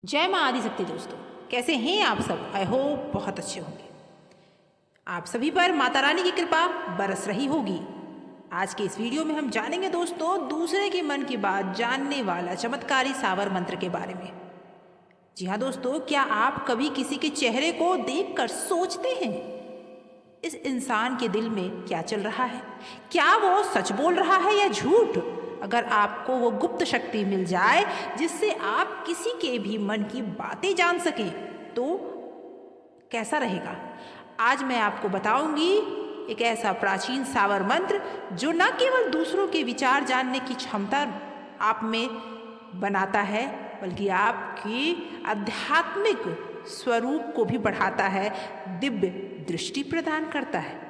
जय माँ आदिशक्ति दोस्तों, कैसे हैं आप सब। आई होप बहुत अच्छे होंगे। आप सभी पर माता रानी की कृपा बरस रही होगी। आज के इस वीडियो में हम जानेंगे दोस्तों दूसरे के मन की बात जानने वाला चमत्कारी सावर मंत्र के बारे में। जी हाँ दोस्तों, क्या आप कभी किसी के चेहरे को देखकर सोचते हैं इस इंसान के दिल में क्या चल रहा है, क्या वो सच बोल रहा है या झूठ। अगर आपको वो गुप्त शक्ति मिल जाए जिससे आप किसी के भी मन की बातें जान सकें तो कैसा रहेगा। आज मैं आपको बताऊंगी एक ऐसा प्राचीन सावर मंत्र जो न केवल दूसरों के विचार जानने की क्षमता आप में बनाता है बल्कि आपकी आध्यात्मिक स्वरूप को भी बढ़ाता है, दिव्य दृष्टि प्रदान करता है।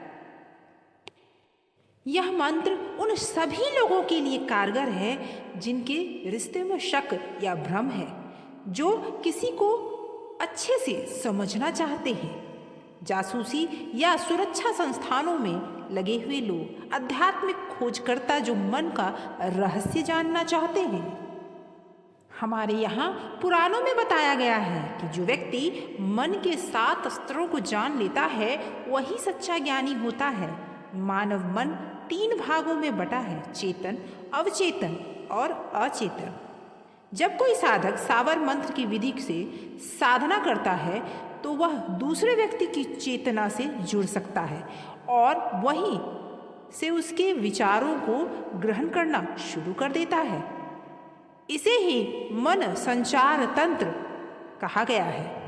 यह मंत्र उन सभी लोगों के लिए कारगर है जिनके रिश्ते में शक या भ्रम है, जो किसी को अच्छे से समझना चाहते हैं, जासूसी या सुरक्षा संस्थानों में लगे हुए लोग, आध्यात्मिक खोजकर्ता जो मन का रहस्य जानना चाहते हैं। हमारे यहाँ पुराणों में बताया गया है कि जो व्यक्ति मन के 7 स्तरों को जान लेता है वही सच्चा ज्ञानी होता है। मानव मन 3 भागों में बटा है, चेतन, अवचेतन और अचेतन। जब कोई साधक सावर मंत्र की विधि से साधना करता है तो वह दूसरे व्यक्ति की चेतना से जुड़ सकता है और वहीं से उसके विचारों को ग्रहण करना शुरू कर देता है। इसे ही मन संचार तंत्र कहा गया है।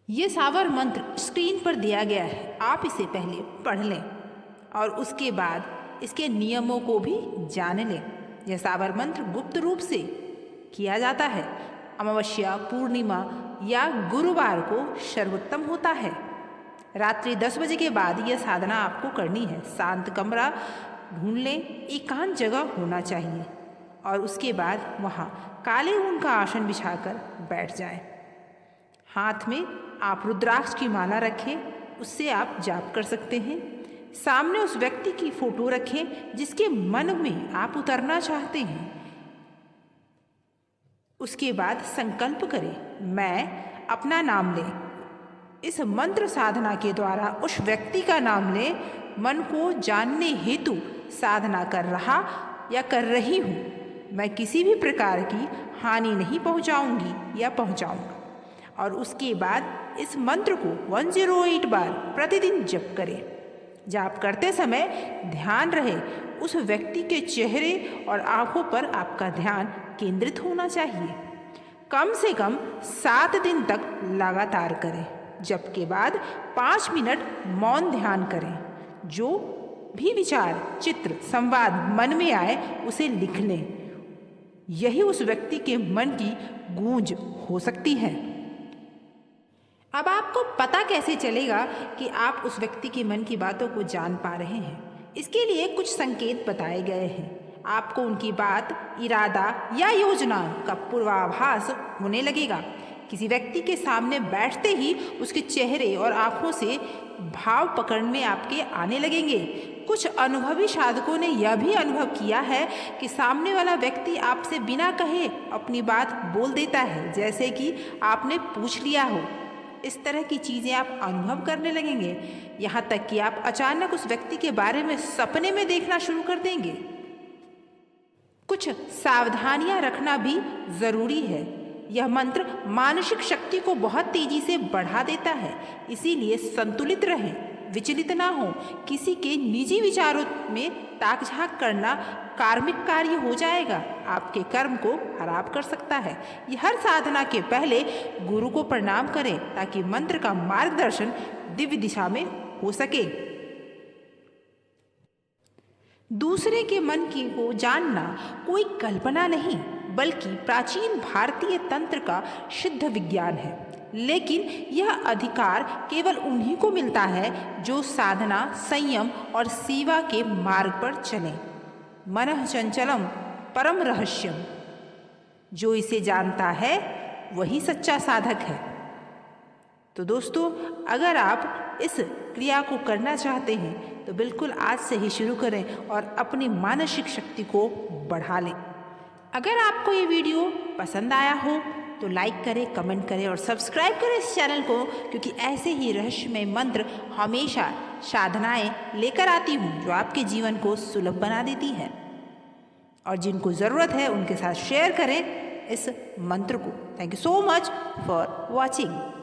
ये सावर मंत्र स्क्रीन पर दिया गया है, आप इसे पहले पढ़ लें और उसके बाद इसके नियमों को भी जान लें। यह सावर मंत्र गुप्त रूप से किया जाता है। अमावस्या, पूर्णिमा या गुरुवार को सर्वोत्तम होता है। रात्रि 10 बजे के बाद यह साधना आपको करनी है। शांत कमरा ढूंढ लें, एकांत जगह होना चाहिए और उसके बाद वहाँ काले ऊन का आसन बिछाकर बैठ जाएं। हाथ में आप रुद्राक्ष की माला रखें, उससे आप जाप कर सकते हैं। सामने उस व्यक्ति की फोटो रखें जिसके मन में आप उतरना चाहते हैं। उसके बाद संकल्प करें, मैं अपना नाम लें। इस मंत्र साधना के द्वारा उस व्यक्ति का नाम लें। मन को जानने हेतु साधना कर रहा या कर रही हूँ, मैं किसी भी प्रकार की हानि नहीं पहुँचाऊँगी या पहुँचाऊँगा। और उसके बाद इस मंत्र को 108 बार प्रतिदिन जप करें। जाप करते समय ध्यान रहे उस व्यक्ति के चेहरे और आंखों पर आपका ध्यान केंद्रित होना चाहिए। कम से कम 7 दिन तक लगातार करें। जप के बाद 5 मिनट मौन ध्यान करें। जो भी विचार, चित्र, संवाद मन में आए उसे लिख लें। यही उस व्यक्ति के मन की गूंज हो सकती है। अब आपको पता कैसे चलेगा कि आप उस व्यक्ति के मन की बातों को जान पा रहे हैं? इसके लिए कुछ संकेत बताए गए हैं। आपको उनकी बात, इरादा या योजना का पूर्वाभास होने लगेगा। किसी व्यक्ति के सामने बैठते ही उसके चेहरे और आंखों से भाव पकड़ में आपके आने लगेंगे। कुछ अनुभवी साधकों ने यह भी अनुभव किया है कि सामने वाला व्यक्ति आपसे बिना कहे अपनी बात बोल देता है, जैसे कि आपने पूछ लिया हो। इस तरह की चीज़ें आप अनुभव करने लगेंगे। यहाँ तक कि आप अचानक उस व्यक्ति के बारे में सपने में देखना शुरू कर देंगे। कुछ सावधानियाँ रखना भी ज़रूरी है। यह मंत्र मानसिक शक्ति को बहुत तेजी से बढ़ा देता है, इसीलिए संतुलित रहें, विचलित ना हो। किसी के निजी विचारों में ताक झांक करना कार्मिक कार्य हो जाएगा, आपके कर्म को खराब कर सकता है। यह हर साधना के पहले गुरु को प्रणाम करें ताकि मंत्र का मार्गदर्शन दिव्य दिशा में हो सके। दूसरे के मन की को जानना कोई कल्पना नहीं बल्कि प्राचीन भारतीय तंत्र का सिद्ध विज्ञान है। लेकिन यह अधिकार केवल उन्हीं को मिलता है जो साधना, संयम और सेवा के मार्ग पर चलें। मनः चंचलम परम रहस्यम, जो इसे जानता है वही सच्चा साधक है। तो दोस्तों, अगर आप इस क्रिया को करना चाहते हैं तो बिल्कुल आज से ही शुरू करें और अपनी मानसिक शक्ति को बढ़ा लें। अगर आपको ये वीडियो पसंद आया हो तो लाइक करें, कमेंट करें और सब्सक्राइब करें इस चैनल को, क्योंकि ऐसे ही रहस्यमय मंत्र हमेशा साधनाएं लेकर आती हूँ जो आपके जीवन को सुलभ बना देती है। और जिनको ज़रूरत है उनके साथ शेयर करें इस मंत्र को। Thank you so much for watching.